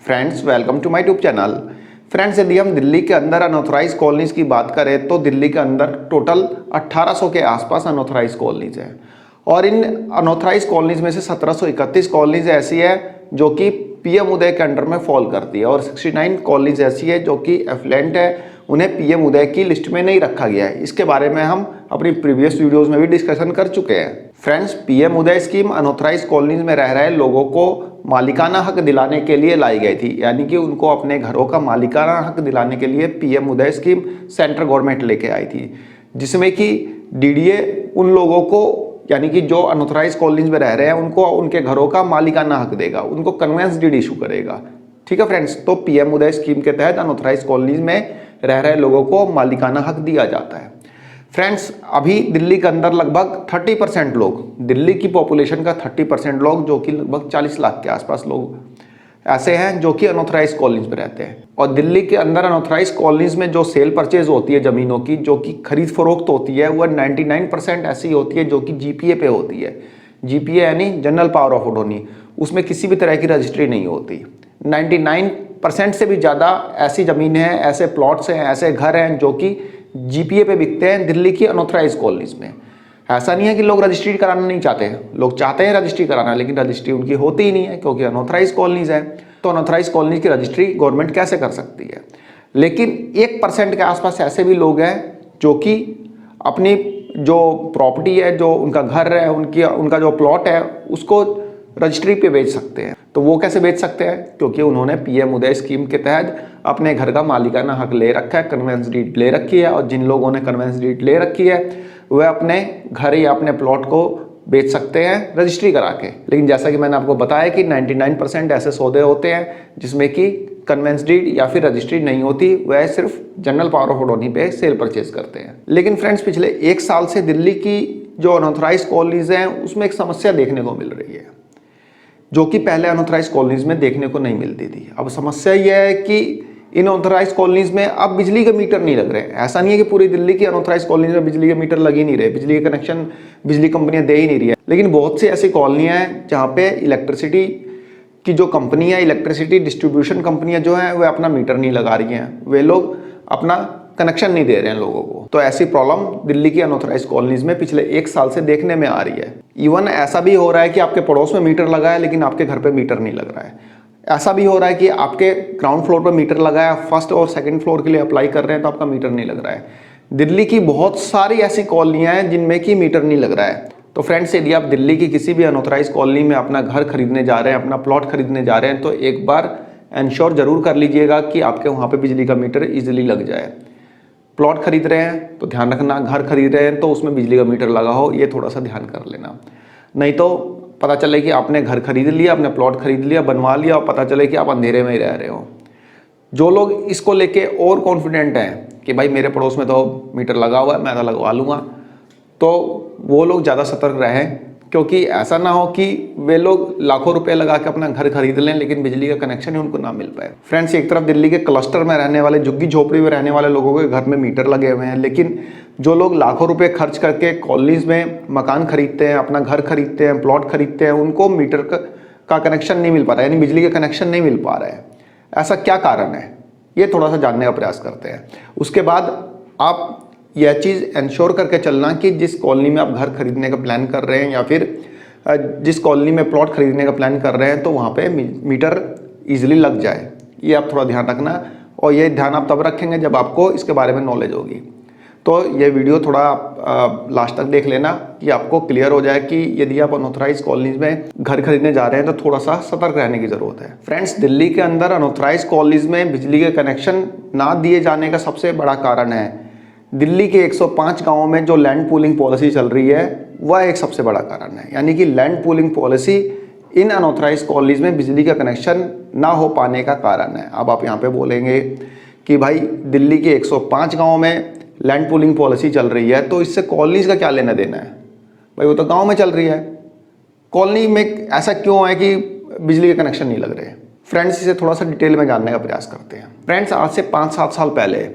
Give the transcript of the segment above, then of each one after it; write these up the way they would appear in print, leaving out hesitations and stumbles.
Friends, welcome to my YouTube channel. Friends, यदि हम दिल्ली के अंदर अनऑथराइज कॉलोनीज की बात करें तो दिल्ली के अंदर टोटल 1800 के आसपास अनऑथराइज कॉलोनीज हैं और इन अनऑथराइज कॉलोनीज में से 1731 कॉलोनीज ऐसी है जो कि पीएम उदय के अंडर में फॉल करती है और 69 कॉलोनीज ऐसी है जो कि एफ्लुएंट है, उन्हें पीएम उदय की लिस्ट में नहीं रखा गया है। इसके बारे में हम अपनी प्रीवियस वीडियोस में भी डिस्कशन कर चुके हैं। फ्रेंड्स, पीएम उदय स्कीम अनऑथराइज कॉलोनीज में रह रहे लोगों को मालिकाना हक दिलाने के लिए लाई गई थी, यानी कि उनको अपने घरों का मालिकाना हक दिलाने के लिए पीएम उदय स्कीम सेंट्रल गवर्नमेंट लेके आई थी, जिसमें कि डीडीए उन लोगों को, यानी कि जो अनऑथराइज कॉलोनीज में रह रहे हैं, उनको उनके घरों का मालिकाना हक देगा, उनको कन्वेंस डीड इशू करेगा। ठीक है फ्रेंड्स, तो पीएम उदय स्कीम के तहत अनऑथराइज कॉलोनीज में रह रहे लोगों को मालिकाना हक दिया जाता है। फ्रेंड्स, अभी दिल्ली के अंदर लगभग 30% लोग, दिल्ली की पॉपुलेशन का 30% लोग, जो कि लगभग 40 लाख के आसपास लोग ऐसे हैं जो कि अनऑथराइज कॉलोनीज में रहते हैं। और दिल्ली के अंदर अनऑथराइज कॉलोनीज में जो सेल परचेज होती है ज़मीनों की, जो कि खरीद फरोख्त होती है, वह 99% ऐसी होती है जो कि जीपीए पे होती है। जीपीए यानी जनरल पावर ऑफ अटॉर्नी, उसमें किसी भी तरह की रजिस्ट्री नहीं होती। 99% से भी ज़्यादा ऐसी ज़मीनें हैं, ऐसे प्लॉट्स हैं, ऐसे घर हैं जो कि जीपीए पे बिकते हैं दिल्ली की अनऑथराइज कॉलोनीज में। ऐसा नहीं है कि लोग रजिस्ट्री कराना नहीं चाहते हैं, लोग चाहते हैं रजिस्ट्री कराना, लेकिन रजिस्ट्री उनकी होती ही नहीं है क्योंकि अनऑथराइज कॉलोनीज है। तो अनऑथराइज कॉलोनीज की रजिस्ट्री गवर्नमेंट कैसे कर सकती है? लेकिन 1% के आसपास ऐसे भी लोग हैं जो कि अपनी जो प्रॉपर्टी है, जो उनका घर है, उनका जो प्लॉट है, उसको रजिस्ट्री पे बेच सकते हैं। तो वो कैसे बेच सकते हैं? क्योंकि उन्होंने पीएम उदय स्कीम के तहत अपने घर का मालिकाना हक ले रखा है, कन्वेंस डीड ले रखी है, और जिन लोगों ने कन्वेंस डीड ले रखी है वह अपने घर या अपने प्लॉट को बेच सकते हैं रजिस्ट्री करा के। लेकिन जैसा कि मैंने आपको बताया कि 99% ऐसे सौदे होते हैं जिसमें कि कन्वेंस डीड या फिर रजिस्ट्री नहीं होती, वह सिर्फ जनरल पावर ऑफ अटॉर्नी पे सेल परचेज करते हैं। लेकिन फ्रेंड्स, पिछले 1 साल से दिल्ली की जो अनऑथराइज कॉलोनीज हैं उसमें एक समस्या देखने को मिल रही है जो कि पहले अनऑथराइज कॉलोनीज में देखने को नहीं मिलती थी। अब समस्या यह है कि इन ऑथराइज कॉलोनीज में अब बिजली के मीटर नहीं लग रहे हैं। ऐसा नहीं है कि पूरी दिल्ली की अनऑथराइज कॉलोनीज में बिजली के मीटर लग ही नहीं रहे, बिजली के कनेक्शन बिजली कंपनियां दे ही नहीं रही है। लेकिन बहुत सी ऐसी कॉलोनियां हैं जहाँ पे इलेक्ट्रिसिटी की जो कंपनी है, इलेक्ट्रिसिटी डिस्ट्रीब्यूशन कंपनियां जो हैं, वे अपना मीटर नहीं लगा रही हैं, वे लोग अपना कनेक्शन नहीं दे रहे हैं लोगों को। तो ऐसी प्रॉब्लम दिल्ली की अनऑथराइज कॉलोनीज में पिछले 1 साल से देखने में आ रही है। इवन ऐसा भी हो रहा है कि आपके पड़ोस में मीटर लगा है लेकिन आपके घर पे मीटर नहीं लग रहा है। ऐसा भी हो रहा है कि आपके ग्राउंड फ्लोर पर मीटर लगा है, फर्स्ट और सेकंड फ्लोर के लिए अप्लाई कर रहे हैं तो आपका मीटर नहीं लग रहा है। दिल्ली की बहुत सारी ऐसी कॉलोनियां हैं जिनमें कि मीटर नहीं लग रहा है। तो फ्रेंड्स, यदि आप दिल्ली की किसी भी अनऑथराइज कॉलोनी में अपना घर खरीदने जा रहे हैं, अपना प्लॉट खरीदने जा रहे हैं, तो एक बार इंश्योर जरूर कर लीजिएगा कि आपके वहाँ पे बिजली का मीटर ईजिली लग जाए। प्लॉट खरीद रहे हैं तो ध्यान रखना, घर खरीद रहे हैं तो उसमें बिजली का मीटर लगा हो, ये थोड़ा सा ध्यान कर लेना। नहीं तो पता चले कि आपने घर खरीद लिया, अपने प्लॉट खरीद लिया, बनवा लिया, और पता चले कि आप अंधेरे में ही रह रहे हो। जो लोग इसको लेके और कॉन्फिडेंट हैं कि भाई मेरे पड़ोस में तो मीटर लगा हुआ है, मैं तो लगवा लूँगा, तो वो लोग ज़्यादा सतर्क रहें, क्योंकि ऐसा ना हो कि वे लोग लाखों रुपए लगा के अपना घर खरीद लें लेकिन बिजली का कनेक्शन ही उनको ना मिल पाए। फ्रेंड्स, एक तरफ दिल्ली के क्लस्टर में रहने वाले, झुग्गी झोपड़ी में रहने वाले लोगों के घर में मीटर लगे हुए हैं, लेकिन जो लोग लाखों रुपए खर्च करके कॉलोनीज में मकान खरीदते हैं, अपना घर खरीदते हैं, प्लॉट खरीदते हैं, उनको मीटर का कनेक्शन नहीं मिल पा रहा है, यानी बिजली का कनेक्शन नहीं मिल पा रहा है। ऐसा क्या कारण है, ये थोड़ा सा जानने का प्रयास करते हैं। उसके बाद आप यह चीज़ इंश्योर करके चलना कि जिस कॉलोनी में आप घर खरीदने का प्लान कर रहे हैं या फिर जिस कॉलोनी में प्लॉट खरीदने का प्लान कर रहे हैं, तो वहाँ पे मीटर इजीली लग जाए। ये आप थोड़ा ध्यान रखना, और ये ध्यान आप तब रखेंगे जब आपको इसके बारे में नॉलेज होगी। तो ये वीडियो थोड़ा आप लास्ट तक देख लेना कि आपको क्लियर हो जाए कि यदि आप अनऑथराइज कॉलोनीज में घर खरीदने जा रहे हैं तो थोड़ा सा सतर्क रहने की ज़रूरत है। फ्रेंड्स, दिल्ली के अंदर अनऑथराइज कॉलोनीज में बिजली के कनेक्शन ना दिए जाने का सबसे बड़ा कारण है दिल्ली के 105 गाँवों में जो लैंड पूलिंग पॉलिसी चल रही है, वह एक सबसे बड़ा कारण है। यानी कि land pooling policy in unauthorise colonies में बिजली का कनेक्शन ना हो पाने का कारण है। अब आप यहाँ पे बोलेंगे कि भाई दिल्ली के 105 गाँव में लैंड पूलिंग पॉलिसी चल रही है तो इससे कॉलोनीज का क्या लेना देना है? भाई वो तो गाँव में चल रही है, कॉलोनी में ऐसा क्यों है कि बिजली के कनेक्शन नहीं लग रहे? फ्रेंड्स, इसे थोड़ा सा डिटेल में जानने का प्रयास करते हैं। फ्रेंड्स, आज से 5-7 साल पहले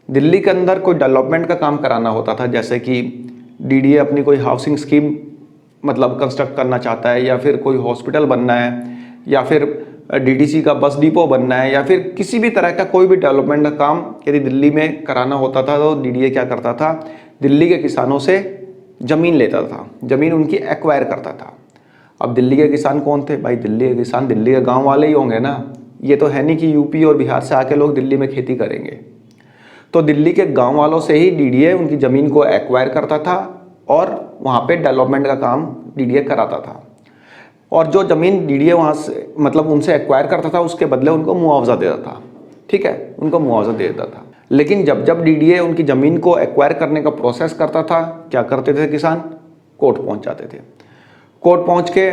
दिल्ली के अंदर कोई डेवलपमेंट का काम कराना होता था, जैसे कि डीडीए अपनी कोई हाउसिंग स्कीम मतलब कंस्ट्रक्ट करना चाहता है, या फिर कोई हॉस्पिटल बनना है, या फिर डीटीसी का बस डिपो बनना है या फिर किसी भी तरह का कोई भी डेवलपमेंट का काम यदि दिल्ली में कराना होता था तो डीडीए क्या करता था, दिल्ली के किसानों से ज़मीन लेता था, ज़मीन उनकी एक्वायर करता था। अब दिल्ली के किसान कौन थे भाई? दिल्ली के किसान दिल्ली के गाँव वाले ही होंगे ना। ये तो है नहीं कि यूपी और बिहार से आके लोग दिल्ली में खेती करेंगे। तो दिल्ली के गांव वालों से ही डीडीए उनकी ज़मीन को एक्वायर करता था और वहाँ पे डेवलपमेंट का काम डीडीए कराता था। और जो ज़मीन डीडीए वहाँ से मतलब उनसे एक्वायर करता था उसके बदले उनको मुआवजा देता था। ठीक है, उनको मुआवजा दे देता था। लेकिन जब जब डीडीए उनकी ज़मीन को एक्वायर करने का प्रोसेस करता था, क्या करते थे किसान? कोर्ट पहुँच जाते थे। कोर्ट पहुँच के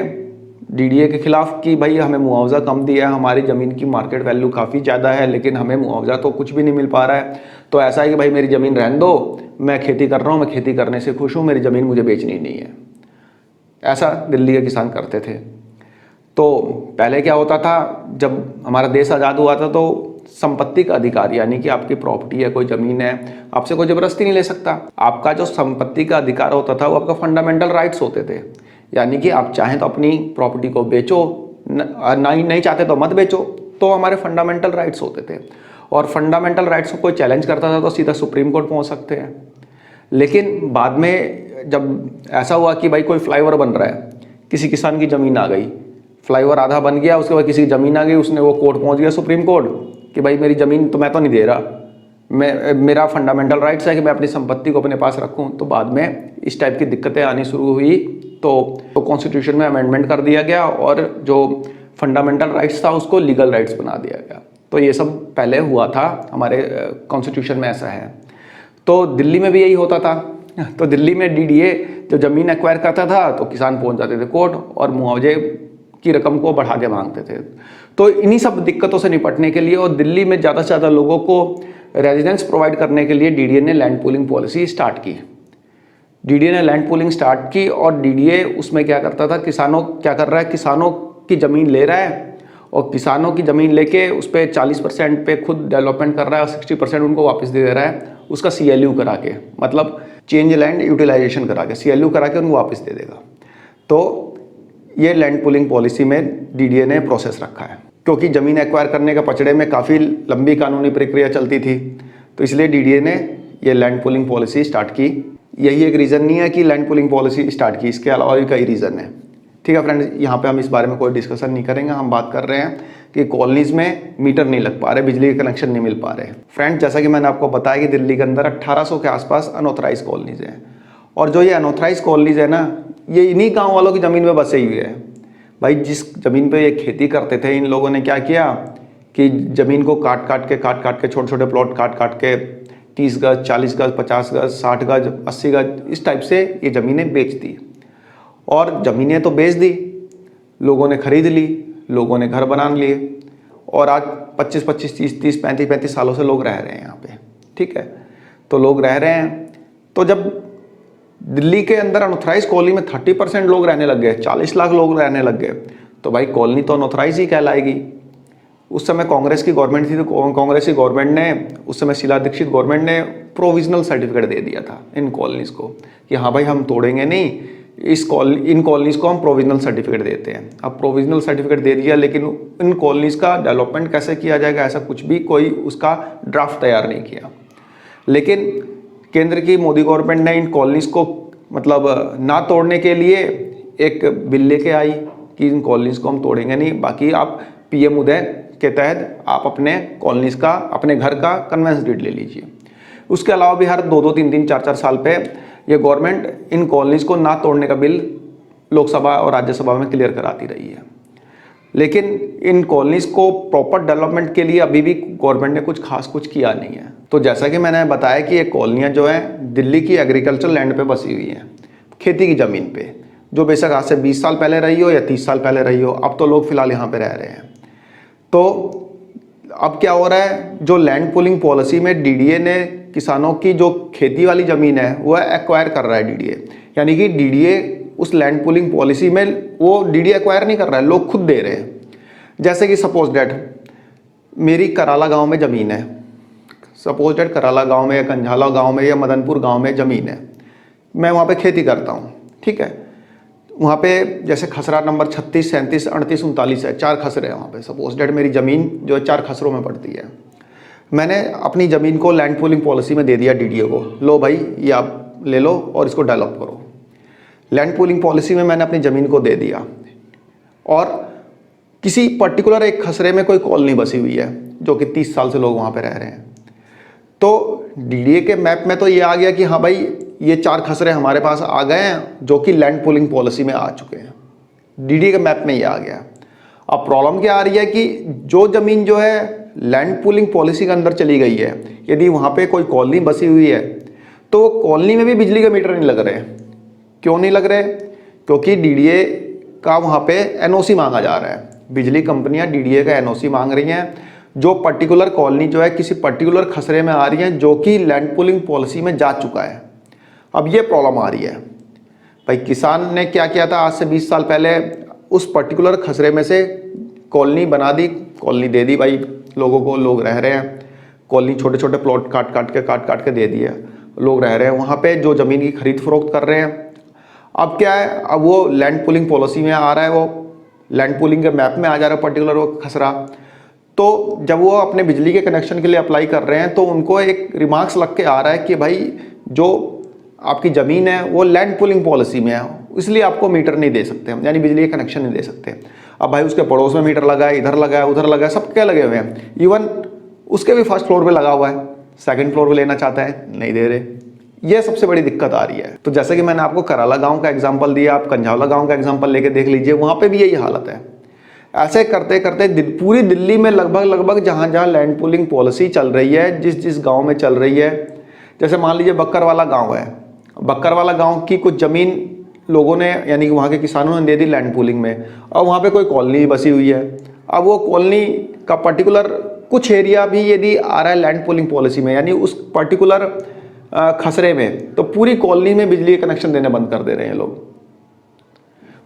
डीडीए के खिलाफ कि भाई हमें मुआवजा कम दिया है, हमारी ज़मीन की मार्केट वैल्यू काफ़ी ज़्यादा है लेकिन हमें मुआवजा तो कुछ भी नहीं मिल पा रहा है। तो ऐसा है कि भाई मेरी ज़मीन रहने दो, मैं खेती कर रहा हूँ, मैं खेती करने से खुश हूँ, मेरी ज़मीन मुझे बेचनी नहीं है। ऐसा दिल्ली के किसान करते थे। तो पहले क्या होता था, जब हमारा देश आज़ाद हुआ था तो संपत्ति का अधिकार यानी कि आपकी प्रॉपर्टी है, कोई ज़मीन है, आपसे कोई ज़बरदस्ती नहीं ले सकता। आपका जो संपत्ति का अधिकार होता था वो आपका फंडामेंटल राइट्स होते थे। यानी कि आप चाहें तो अपनी प्रॉपर्टी को बेचो, नहीं चाहते तो मत बेचो, तो हमारे फंडामेंटल राइट्स होते थे। और फंडामेंटल राइट्स को कोई चैलेंज करता था तो सीधा सुप्रीम कोर्ट पहुंच सकते हैं। लेकिन बाद में जब ऐसा हुआ कि भाई कोई फ्लाईओवर बन रहा है, किसी किसान की ज़मीन आ गई, फ्लाईओवर आधा बन गया, उसके बाद किसी की ज़मीन आ गई, उसने वो कोर्ट पहुँच गया सुप्रीम कोर्ट कि भाई मेरी ज़मीन तो मैं तो नहीं दे रहा, मेरा फंडामेंटल राइट्स है कि मैं अपनी संपत्ति को अपने पास रखूं। तो बाद में इस टाइप की दिक्कतें आनी शुरू हुई तो कॉन्स्टिट्यूशन में अमेंडमेंट कर दिया गया और जो फंडामेंटल राइट्स था उसको लीगल राइट्स बना दिया गया। तो ये सब पहले हुआ था, हमारे कॉन्स्टिट्यूशन में ऐसा है। तो दिल्ली में भी यही होता था। तो दिल्ली में डीडीए जब ज़मीन एक्वायर करता था तो किसान पहुंच जाते थे कोर्ट और मुआवजे की रकम को बढ़ा के मांगते थे। तो इन्हीं सब दिक्कतों से निपटने के लिए और दिल्ली में ज़्यादा से ज़्यादा लोगों को रेजिडेंस प्रोवाइड करने के लिए डीडीए ने लैंड पूलिंग पॉलिसी स्टार्ट की। डीडीए ने लैंड पूलिंग स्टार्ट की और डीडीए उसमें क्या करता था, किसानों क्या कर रहा है, किसानों की ज़मीन ले रहा है और किसानों की ज़मीन लेके उस पर 40% पे खुद डेवलपमेंट कर रहा है और 60% उनको वापस दे रहा है, उसका CLU करा के, मतलब चेंज लैंड यूटिलाइजेशन करा के, CLU करा के उनको वापस दे देगा। तो ये लैंड पूलिंग पॉलिसी में डीडीए ने प्रोसेस रखा है। क्योंकि ज़मीन एक्वायर करने के पचड़े में काफ़ी लंबी कानूनी प्रक्रिया चलती थी, तो इसलिए डीडीए ने ये लैंड पूलिंग पॉलिसी स्टार्ट की। यही एक रीज़न नहीं है कि लैंड पूलिंग पॉलिसी स्टार्ट की, इसके अलावा भी कई रीज़न है। ठीक है फ्रेंड्स, यहाँ पे हम इस बारे में कोई डिस्कशन नहीं करेंगे। हम बात कर रहे हैं कि कॉलोनीज़ में मीटर नहीं लग पा रहे, बिजली के कनेक्शन नहीं मिल पा रहे। फ्रेंड्स, जैसा कि मैंने आपको बताया कि दिल्ली के अंदर 1800 के आसपास अनऑथराइज कॉलोनीज़ हैं और जो ये अनऑथराइज कॉलोनीज़ है ना, ये इन्हीं गाँव वालों की ज़मीन में बसे हुई है। भाई जिस ज़मीन पे ये खेती करते थे, इन लोगों ने क्या किया कि ज़मीन को काट काट के छोटे छोटे प्लॉट काट के 30 गज, 40 गज, 50 गज, 60 गज, 80 गज, इस टाइप से ये ज़मीनें बेच दी। और ज़मीनें तो बेच दी, लोगों ने खरीद ली, लोगों ने घर बना लिए और आज 25-25, 30-30, 35-35 सालों से लोग रह रहे हैं यहाँ पे। ठीक है, तो लोग रह रहे हैं। तो जब दिल्ली के अंदर अनऑथराइज कॉलोनी में 30% लोग रहने लग गए, 40 लाख लोग रहने लग गए, तो भाई कॉलोनी तो अनऑथराइज ही कहलाएगी। उस समय कांग्रेस की गवर्नमेंट थी, तो कांग्रेस की गवर्नमेंट ने, उस समय शीला दीक्षित गवर्नमेंट ने प्रोविजनल सर्टिफिकेट दे दिया था इन कॉलोनीज़ को कि हाँ भाई हम तोड़ेंगे नहीं, इन कॉलोनीज़ को हम प्रोविजनल सर्टिफिकेट देते हैं। अब प्रोविजनल सर्टिफिकेट दे दिया, लेकिन इन कॉलोनीज़ का डेवलपमेंट कैसे किया जाएगा ऐसा कुछ भी कोई उसका ड्राफ्ट तैयार नहीं किया। लेकिन केंद्र की मोदी गवर्नमेंट ने इन कॉलोनीज़ को मतलब ना तोड़ने के लिए एक बिल लेके आई कि इन कॉलोनीज़ को हम तोड़ेंगे नहीं, बाकी आप PM उदय के तहत आप अपने कॉलोनीज़ का, अपने घर का कन्वेंस डीड ले लीजिए। उसके अलावा भी हर 2-2, 3-3, 4-4 साल पे ये गवर्नमेंट इन कॉलोनीज़ को ना तोड़ने का बिल लोकसभा और राज्यसभा में क्लियर कराती रही है। लेकिन इन कॉलोनीज़ को प्रॉपर डेवलपमेंट के लिए अभी भी गवर्नमेंट ने कुछ किया नहीं है। तो जैसा कि मैंने बताया कि ये कॉलोनियाँ जो हैं दिल्ली की एग्रीकल्चर लैंड पे बसी हुई हैं, खेती की ज़मीन पे, जो बेशक आज से 20 साल पहले रही हो या 30 साल पहले रही हो, अब तो लोग फिलहाल यहाँ पे रह रहे हैं। तो अब क्या हो रहा है, जो लैंड पूलिंग पॉलिसी में डीडीए ने किसानों की जो खेती वाली ज़मीन है वह एक्वायर कर रहा है डीडीए, यानी कि डीडीए उस लैंड पूलिंग पॉलिसी में वो डीडीए एक्वायर नहीं कर रहा है, लोग खुद दे रहे हैं। जैसे कि सपोज डेट मेरी कराला गांव में ज़मीन है, सपोज डेट कराला गांव में या कंझाला गांव में या मदनपुर गांव में ज़मीन है, मैं वहाँ पे खेती करता हूँ। ठीक है, वहाँ पे जैसे खसरा नंबर 36, 37, 38, 39 है, 4 खसरे हैं वहाँ पे। सपोज डेट मेरी ज़मीन जो है 4 खसरों में पड़ती है। मैंने अपनी ज़मीन को लैंड पूलिंग पॉलिसी में दे दिया डीडीए को, लो भाई ये आप ले लो और इसको डेवलप करो। लैंड पूलिंग पॉलिसी में मैंने अपनी ज़मीन को दे दिया और किसी पर्टिकुलर एक खसरे में कोई कॉलोनी बसी हुई है जो कि 30 साल से लोग वहाँ पे रह रहे हैं। तो डीडीए के मैप में तो ये आ गया कि हाँ भाई ये 4 खसरे हमारे पास आ गए हैं जो कि लैंड पूलिंग पॉलिसी में आ चुके हैं। डीडीए के मैप में ये आ गया। अब प्रॉब्लम क्या आ रही है कि जो ज़मीन जो है लैंड पूलिंग पॉलिसी के अंदर चली गई है, यदि वहाँ पे कोई कॉलोनी बसी हुई है तो वो कॉलोनी में भी बिजली के मीटर नहीं लग रहे। क्यों नहीं लग रहे? क्योंकि डीडीए का वहाँ पे एनओसी मांगा जा रहा है। बिजली कंपनियाँ डीडीए का एनओसी मांग रही हैं जो पर्टिकुलर कॉलोनी जो है किसी पर्टिकुलर खसरे में आ रही है जो कि लैंड पूलिंग पॉलिसी में जा चुका है। अब ये प्रॉब्लम आ रही है भाई, किसान ने क्या किया था आज से 20 साल पहले, उस पर्टिकुलर खसरे में से कॉलोनी बना दी, कॉलोनी दे दी भाई लोगों को, लोग रह रहे हैं। कॉलोनी छोटे छोटे प्लॉट काट काट के दे दिए, लोग रह रहे हैं वहाँ पे, जो ज़मीन की खरीद फरोख्त कर रहे हैं। अब क्या है, अब वो लैंड पूलिंग पॉलिसी में आ रहा है, वो लैंड पूलिंग के मैप में आ जा रहा है पर्टिकुलर वो खसरा। तो जब वो अपने बिजली के कनेक्शन के लिए अप्लाई कर रहे हैं तो उनको एक रिमार्क्स लग के आ रहा है कि भाई जो आपकी ज़मीन है वो लैंड पूलिंग पॉलिसी में है, इसलिए आपको मीटर नहीं दे सकते हम, यानी बिजली के कनेक्शन नहीं दे सकते। अब भाई उसके पड़ोस में मीटर लगा है, इधर लगा है, उधर लगा है, सब क्या लगे हुए हैं। इवन उसके भी फर्स्ट फ्लोर पे लगा हुआ है, सेकंड फ्लोर पे लेना चाहता है, नहीं दे रहे। ये सबसे बड़ी दिक्कत आ रही है। तो जैसे कि मैंने आपको कराला गाँव का एग्जाम्पल दिया, आप कंझावला गाँव का एग्जाम्पल लेके देख लीजिए, वहाँ पर भी यही हालत है। ऐसे करते करते पूरी दिल्ली में लगभग जहाँ जहाँ लैंड पूलिंग पॉलिसी चल रही है, जिस जिस गाँव में चल रही है, जैसे मान लीजिए बक्करवाला गाँव है, बक्करवाला गांव की कुछ ज़मीन लोगों ने यानी कि वहाँ के किसानों ने दे दी लैंड पूलिंग में, और वहाँ पे कोई कॉलोनी बसी हुई है। अब वो कॉलोनी का पर्टिकुलर कुछ एरिया भी यदि आ रहा है लैंड पूलिंग पॉलिसी में, यानी उस पर्टिकुलर खसरे में, तो पूरी कॉलोनी में बिजली के कनेक्शन देने बंद कर दे रहे हैं लोग।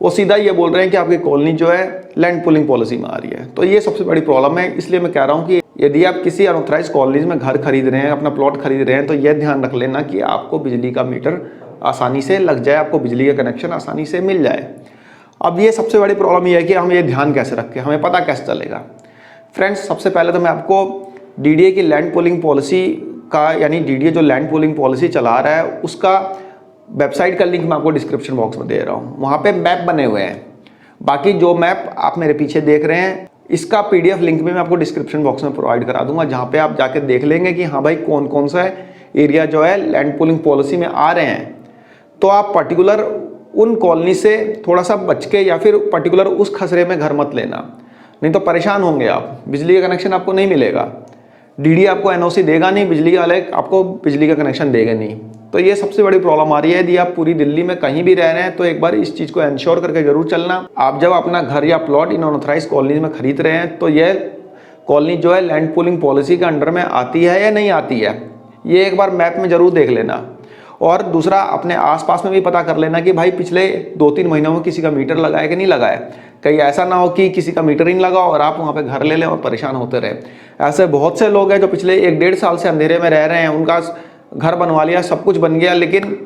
वो सीधा ये बोल रहे हैं कि आपकी कॉलोनी जो है लैंड पूलिंग पॉलिसी में आ रही है। तो ये सबसे बड़ी प्रॉब्लम है। इसलिए मैं कह रहा हूँ कि यदि आप किसी अनऑथराइज कॉलोनीज में घर खरीद रहे हैं, अपना प्लॉट खरीद रहे हैं, तो यह ध्यान रख लेना कि आपको बिजली का मीटर आसानी से लग जाए, आपको बिजली का कनेक्शन आसानी से मिल जाए। अब ये सबसे बड़ी प्रॉब्लम ये है कि हम ये ध्यान कैसे रखें, हमें पता कैसे चलेगा। फ्रेंड्स, सबसे पहले तो मैं आपको डीडीए की लैंड पूलिंग पॉलिसी का, यानी डीडीए जो लैंड पूलिंग पॉलिसी चला रहा है उसका वेबसाइट का लिंक मैं आपको डिस्क्रिप्शन बॉक्स में दे रहा हूँ। वहाँ पे मैप बने हुए हैं। बाकी जो मैप आप मेरे पीछे देख रहे हैं, इसका पीडीएफ लिंक भी मैं आपको डिस्क्रिप्शन बॉक्स में प्रोवाइड करा दूंगा, जहाँ पे आप जाके देख लेंगे कि हाँ भाई कौन कौन सा एरिया जो है लैंड पूलिंग पॉलिसी में आ रहे हैं। तो आप पर्टिकुलर उन कॉलोनी से थोड़ा सा बच के या फिर पर्टिकुलर उस खसरे में घर मत लेना, नहीं तो परेशान होंगे आप। बिजली का कनेक्शन आपको नहीं मिलेगा, डीडीए आपको एनओसी देगा नहीं, बिजली वाले आपको बिजली का कनेक्शन देगा नहीं। तो ये सबसे बड़ी प्रॉब्लम आ रही है। यदि आप पूरी दिल्ली में कहीं भी रह रहे हैं तो एक बार इस चीज़ को इंश्योर करके जरूर चलना। आप जब अपना घर या प्लॉट इन अनऑथराइज कॉलोनी में खरीद रहे हैं तो ये कॉलोनी जो है लैंड पूलिंग पॉलिसी के अंडर में आती है या नहीं आती है, ये एक बार मैप में जरूर देख लेना। और दूसरा, अपने आसपास में भी पता कर लेना कि भाई पिछले 2-3 महीनों में किसी का मीटर लगा है कि नहीं लगा है। कहीं ऐसा ना हो कि किसी का मीटर ही नहीं लगा और आप वहाँ पे घर ले लें और परेशान होते रहे। ऐसे बहुत से लोग हैं जो पिछले 1-1.5 साल से अंधेरे में रह रहे हैं, उनका घर बनवा लिया, सब कुछ बन गया, लेकिन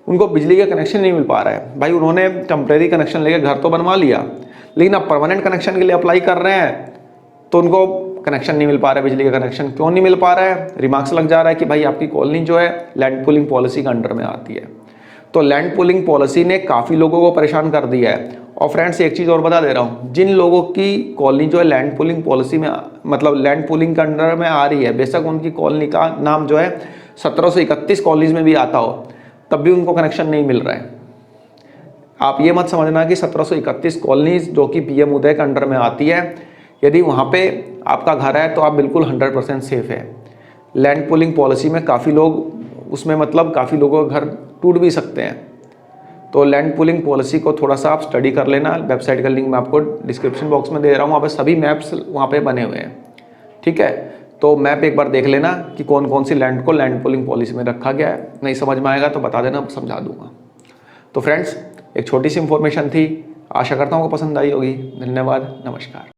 उनको बिजली का कनेक्शन नहीं मिल पा रहा है। भाई उन्होंने टेम्प्रेरी कनेक्शन लेके घर तो बनवा लिया, लेकिन अब परमानेंट कनेक्शन के लिए अप्लाई कर रहे हैं तो उनको कनेक्शन नहीं मिल पा रहा है। बिजली का कनेक्शन क्यों नहीं मिल पा रहा है? रिमार्क्स लग जा रहा है कि भाई आपकी कॉलोनी जो है लैंड पूलिंग पॉलिसी के अंडर में आती है। तो लैंड पूलिंग पॉलिसी ने काफ़ी लोगों को परेशान कर दिया है। और फ्रेंड्स, एक चीज़ और बता दे रहा हूँ, जिन लोगों की कॉलोनी जो है लैंड पूलिंग पॉलिसी में मतलब लैंड पूलिंग के अंडर में आ रही है, बेशक उनकी कॉलोनी का नाम जो है 1731 कॉलोनीज में भी आता हो, तब भी उनको कनेक्शन नहीं मिल रहा है। आप ये मत समझना कि 1731 कॉलोनीज जो कि पीएम उदय के अंडर में आती है, यदि वहाँ पे आपका घर है तो आप बिल्कुल 100% सेफ है। लैंड पूलिंग पॉलिसी में काफ़ी लोग उसमें मतलब काफ़ी लोगों के घर टूट भी सकते हैं। तो लैंड पूलिंग पॉलिसी को थोड़ा सा आप स्टडी कर लेना। वेबसाइट का लिंक मैं आपको डिस्क्रिप्शन बॉक्स में दे रहा हूँ, वहाँ पे सभी मैप्स वहाँ पे बने हुए हैं। ठीक है, तो मैप एक बार देख लेना कि कौन कौन सी लैंड को लैंड पूलिंग पॉलिसी में रखा गया है। नहीं समझ में आएगा तो बता देना, समझा दूंगा। तो फ्रेंड्स, एक छोटी सी इंफॉर्मेशन थी, आशा करता हूँ आपको पसंद आई होगी। धन्यवाद, नमस्कार।